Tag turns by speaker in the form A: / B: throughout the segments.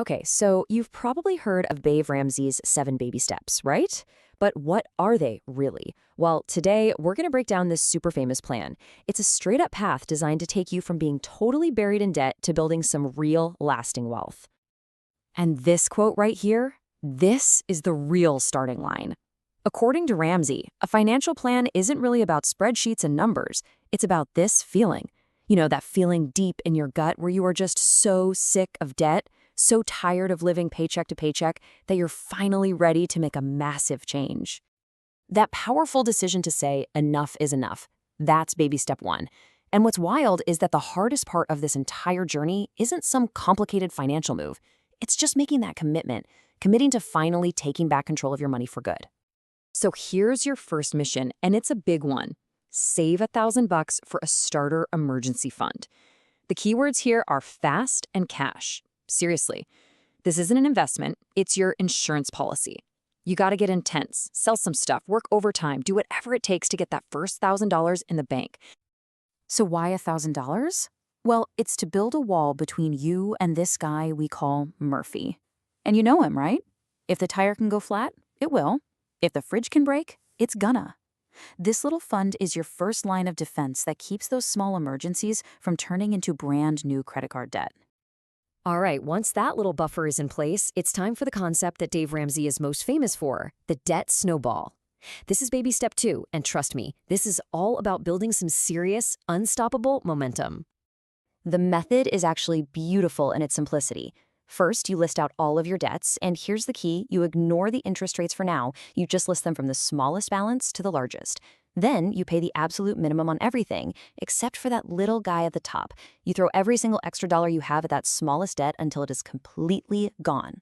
A: Okay, so you've probably heard of Dave Ramsey's 7 baby steps, right? But what are they really? Well, today we're going to break down this super famous plan. It's a straight up path designed to take you from being totally buried in debt to building some real, lasting wealth. And this quote right here, this is the real starting line. According to Ramsey, a financial plan isn't really about spreadsheets and numbers. It's about this feeling. You know, that feeling deep in your gut where you are just so sick of debt, so tired of living paycheck to paycheck that you're finally ready to make a massive change. That powerful decision to say, enough is enough. That's baby step 1. And what's wild is that the hardest part of this entire journey isn't some complicated financial move. It's just making that commitment, committing to finally taking back control of your money for good. So here's your first mission, and it's a big one. Save $1,000 for a starter emergency fund. The keywords here are fast and cash. Seriously, this isn't an investment, it's your insurance policy. You gotta get intense, sell some stuff, work overtime, do whatever it takes to get that first $1,000 in the bank. So why $1,000? Well, it's to build a wall between you and this guy we call Murphy. And you know him, right? If the tire can go flat, it will. If the fridge can break, it's gonna. This little fund is your first line of defense that keeps those small emergencies from turning into brand new credit card debt. All right, once that little buffer is in place, it's time for the concept that Dave Ramsey is most famous for, the debt snowball. This is baby step 2, and trust me, this is all about building some serious, unstoppable momentum. The method is actually beautiful in its simplicity. First, you list out all of your debts, and here's the key, you ignore the interest rates for now, you just list them from the smallest balance to the largest. Then you pay the absolute minimum on everything, except for that little guy at the top. You throw every single extra dollar you have at that smallest debt until it is completely gone.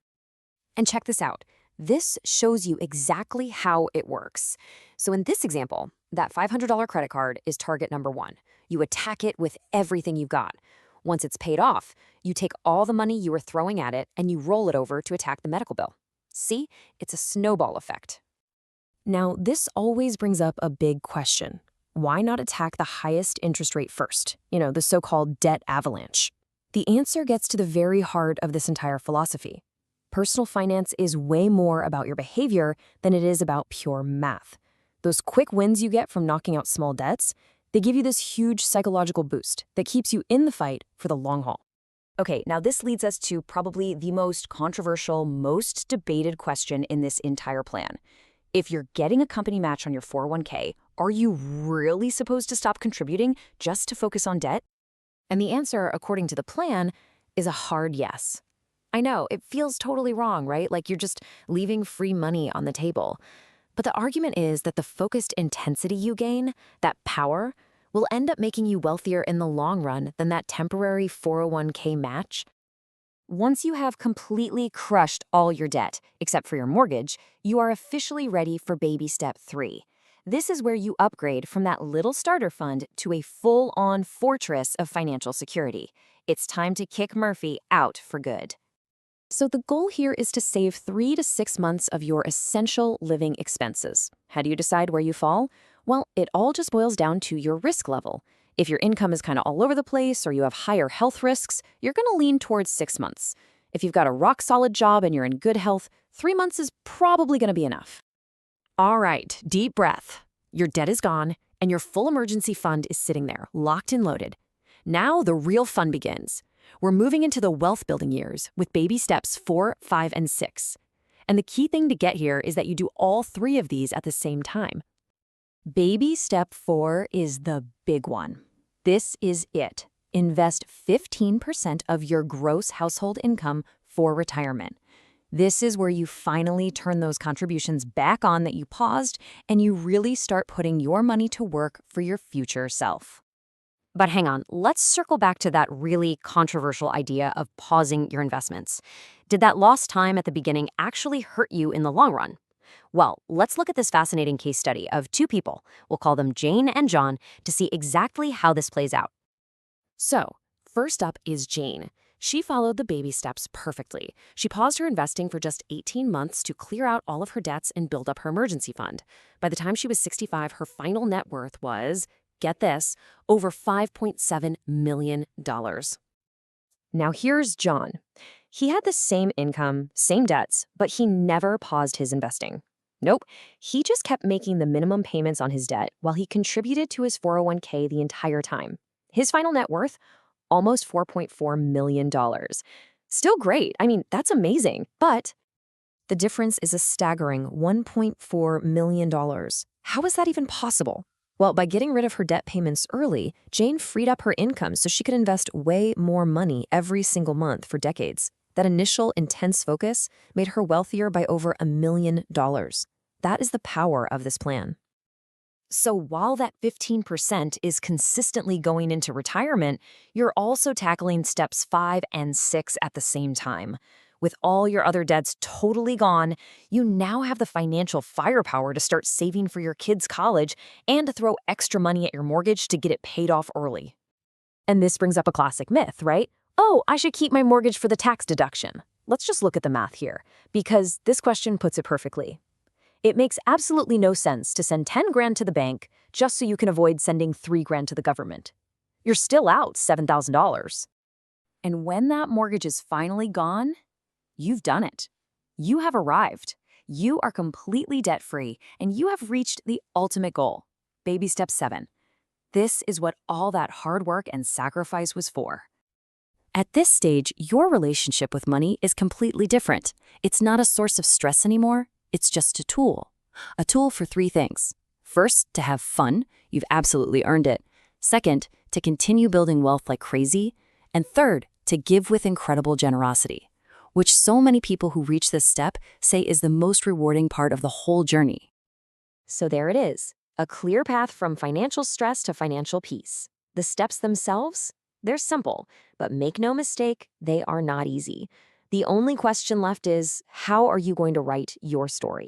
A: And check this out. This shows you exactly how it works. So in this example, that $500 credit card is target number 1. You attack it with everything you've got. Once it's paid off, you take all the money you were throwing at it and you roll it over to attack the medical bill. See? It's a snowball effect. Now, this always brings up a big question. Why not attack the highest interest rate first? You know, the so-called debt avalanche. The answer gets to the very heart of this entire philosophy. Personal finance is way more about your behavior than it is about pure math. Those quick wins you get from knocking out small debts, they give you this huge psychological boost that keeps you in the fight for the long haul. Okay, now this leads us to probably the most controversial, most debated question in this entire plan. If you're getting a company match on your 401k, are you really supposed to stop contributing just to focus on debt? And the answer, according to the plan, is a hard yes. I know, it feels totally wrong, right? Like you're just leaving free money on the table. But the argument is that the focused intensity you gain, that power, will end up making you wealthier in the long run than that temporary 401k match. Once you have completely crushed all your debt, except for your mortgage, you are officially ready for baby step 3. This is where you upgrade from that little starter fund to a full-on fortress of financial security. It's time to kick Murphy out for good. So the goal here is to save 3 to 6 months of your essential living expenses. How do you decide where you fall? Well, it all just boils down to your risk level. If your income is kind of all over the place or you have higher health risks, you're going to lean towards 6 months. If you've got a rock-solid job and you're in good health, 3 months is probably going to be enough. All right, deep breath. Your debt is gone, and your full emergency fund is sitting there, locked and loaded. Now the real fun begins. We're moving into the wealth-building years with baby steps 4, 5, and 6. And the key thing to get here is that you do all 3 of these at the same time. Baby step 4 is the big one. This is it. Invest 15% of your gross household income for retirement. This is where you finally turn those contributions back on that you paused, and you really start putting your money to work for your future self. But hang on, let's circle back to that really controversial idea of pausing your investments. Did that lost time at the beginning actually hurt you in the long run? Well, let's look at this fascinating case study of 2 people, we'll call them Jane and John, to see exactly how this plays out. So, first up is Jane. She followed the baby steps perfectly. She paused her investing for just 18 months to clear out all of her debts and build up her emergency fund. By the time she was 65, her final net worth was, get this, over $5.7 million. Now here's John. He had the same income, same debts, but he never paused his investing. Nope, he just kept making the minimum payments on his debt while he contributed to his 401k the entire time. His final net worth? Almost $4.4 million. Still great. I mean, that's amazing. But the difference is a staggering $1.4 million. How is that even possible? Well, by getting rid of her debt payments early, Jane freed up her income so she could invest way more money every single month for decades. That initial intense focus made her wealthier by over $1 million. That is the power of this plan. So while that 15% is consistently going into retirement, you're also tackling steps 5 and 6 at the same time. With all your other debts totally gone, you now have the financial firepower to start saving for your kids' college and to throw extra money at your mortgage to get it paid off early. And this brings up a classic myth, right? Oh, I should keep my mortgage for the tax deduction. Let's just look at the math here, because this question puts it perfectly. It makes absolutely no sense to send 10 grand to the bank just so you can avoid sending 3 grand to the government. You're still out $7,000. And when that mortgage is finally gone, you've done it. You have arrived. You are completely debt-free, and you have reached the ultimate goal. Baby step 7. This is what all that hard work and sacrifice was for. At this stage, your relationship with money is completely different. It's not a source of stress anymore. It's just a tool. A tool for 3 things. First, to have fun. You've absolutely earned it. Second, to continue building wealth like crazy. And third, to give with incredible generosity, which so many people who reach this step say is the most rewarding part of the whole journey. So there it is, a clear path from financial stress to financial peace. The steps themselves? They're simple, but make no mistake, they are not easy. The only question left is, how are you going to write your story?